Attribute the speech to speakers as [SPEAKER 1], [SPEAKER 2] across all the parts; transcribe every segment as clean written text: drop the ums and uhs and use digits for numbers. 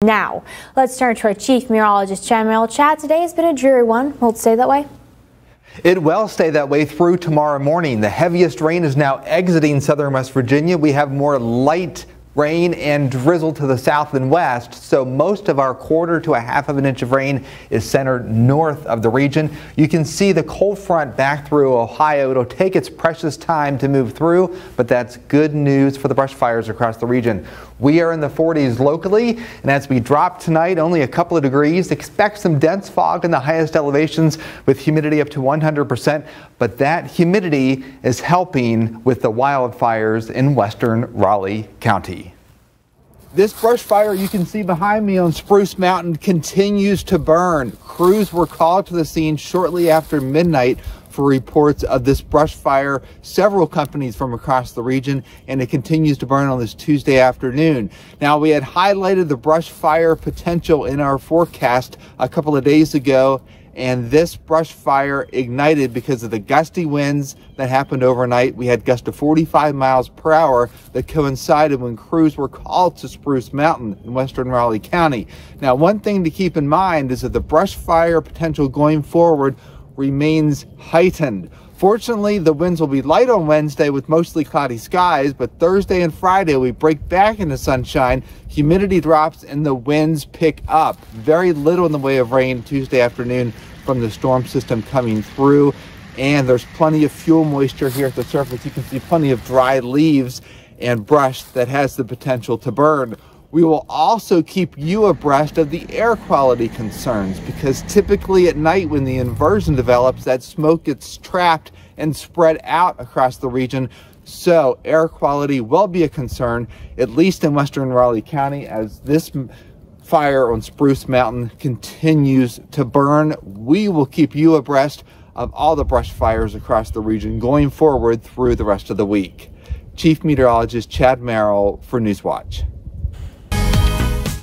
[SPEAKER 1] Now, let's turn to our Chief Meteorologist, Chad Merrill. Chad, today has been a dreary one. Will it stay that way?
[SPEAKER 2] It will stay that way through tomorrow morning. The heaviest rain is now exiting southern West Virginia. We have more light rain and drizzle to the south and west, so most of our 1/4 to 1/2 inch of rain is centered north of the region. You can see the cold front back through Ohio. It'll take its precious time to move through, but that's good news for the brush fires across the region. We are in the 40s locally, and as we drop tonight only a couple of degrees, expect some dense fog in the highest elevations with humidity up to 100%, but that humidity is helping with the wildfires in western Raleigh County. This brush fire you can see behind me on Spruce Mountain continues to burn. Crews were called to the scene shortly after midnight for reports of this brush fire, several companies from across the region, and it continues to burn on this Tuesday afternoon. Now, we had highlighted the brush fire potential in our forecast a couple of days ago, and this brush fire ignited because of the gusty winds that happened overnight. We had gusts of 45 miles per hour that coincided when crews were called to Spruce Mountain in western Raleigh County. Now, one thing to keep in mind is that the brush fire potential going forward remains heightened. Fortunately, the winds will be light on Wednesday with mostly cloudy skies, but Thursday and Friday we break back into sunshine, humidity drops, and the winds pick up. Very little in the way of rain Tuesday afternoon from the storm system coming through, and there's plenty of fuel moisture here at the surface. You can see plenty of dry leaves and brush that has the potential to burn. We will also keep you abreast of the air quality concerns, because typically at night when the inversion develops, that smoke gets trapped and spread out across the region. So air quality will be a concern, at least in western Raleigh County, as this fire on Spruce Mountain continues to burn. We will keep you abreast of all the brush fires across the region going forward through the rest of the week. Chief Meteorologist Chad Merrill for Newswatch.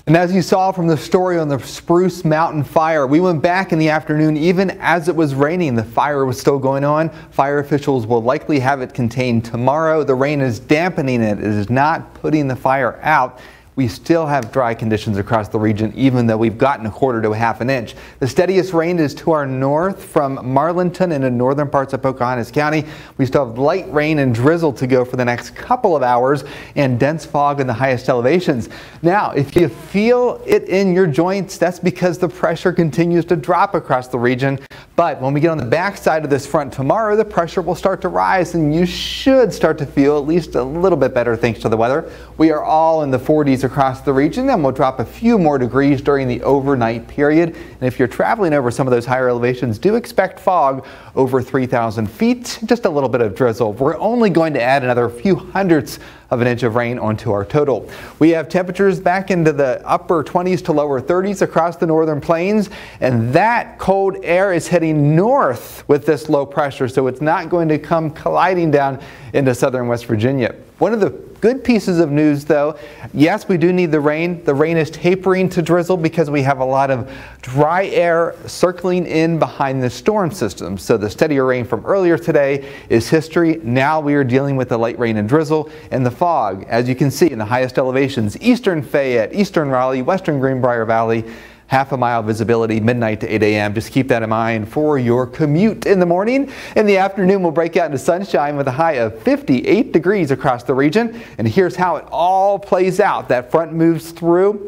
[SPEAKER 2] And as you saw from the story on the Spruce Mountain fire, we went back in the afternoon even as it was raining. The fire was still going on. Fire officials will likely have it contained tomorrow. The rain is dampening it. It is not putting the fire out. We still have dry conditions across the region, even though we've gotten 1/4 to 1/2 inch. The steadiest rain is to our north from Marlinton into northern parts of Pocahontas County. We still have light rain and drizzle to go for the next couple of hours and dense fog in the highest elevations. Now, if you feel it in your joints, that's because the pressure continues to drop across the region. But when we get on the backside of this front tomorrow, the pressure will start to rise and you should start to feel at least a little bit better thanks to the weather. We are all in the 40s across the region, and we'll drop a few more degrees during the overnight period. And if you're traveling over some of those higher elevations, do expect fog over 3,000 feet, just a little bit of drizzle. We're only going to add another few hundredths of an inch of rain onto our total. We have temperatures back into the upper 20s to lower 30s across the northern plains, and that cold air is heading north with this low pressure, so it's not going to come colliding down into southern West Virginia. One of the good pieces of news, though, yes, we do need the rain. The rain is tapering to drizzle because we have a lot of dry air circling in behind the storm system. So the steadier rain from earlier today is history. Now we are dealing with the light rain and drizzle and the fog. As you can see in the highest elevations, eastern Fayette, eastern Raleigh, western Greenbrier Valley, 1/2 mile visibility, midnight to 8 a.m. Just keep that in mind for your commute in the morning. In the afternoon, we'll break out into sunshine with a high of 58 degrees across the region. And here's how it all plays out. That front moves through,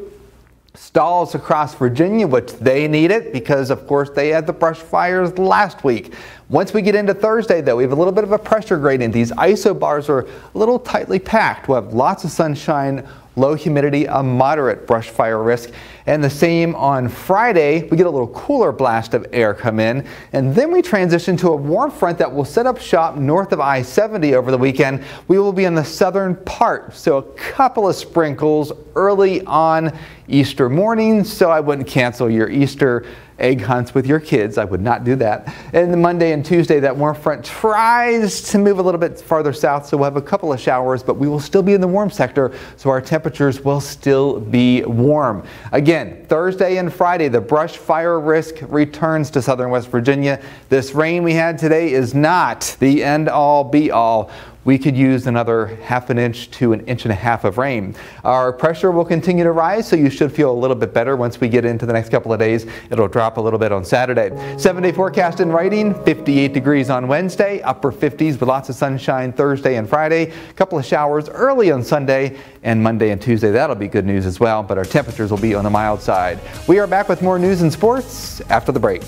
[SPEAKER 2] stalls across Virginia, which they need it because, of course, they had the brush fires last week. Once we get into Thursday, though, we have a little bit of a pressure gradient. These isobars are a little tightly packed. We'll have lots of sunshine, low humidity, a moderate brush fire risk. And the same on Friday, we get a little cooler blast of air come in, and then we transition to a warm front that will set up shop north of I-70 over the weekend. We will be in the southern part, so a couple of sprinkles early on Easter morning, so I wouldn't cancel your Easter egg hunts with your kids. I would not do that. And the Monday and Tuesday, that warm front tries to move a little bit farther south, so we'll have a couple of showers, but we will still be in the warm sector, so our temperatures will still be warm. Again, Thursday and Friday, the brush fire risk returns to southern West Virginia. This rain we had today is not the end all be all. we could use another half an inch to an inch and a half of rain. Our pressure will continue to rise, so you should feel a little bit better once we get into the next couple of days. It'll drop a little bit on Saturday. 7-day forecast in writing, 58 degrees on Wednesday, upper 50s with lots of sunshine Thursday and Friday. A couple of showers early on Sunday, and Monday and Tuesday. That'll be good news as well, but our temperatures will be on the mild side. We are back with more news and sports after the break.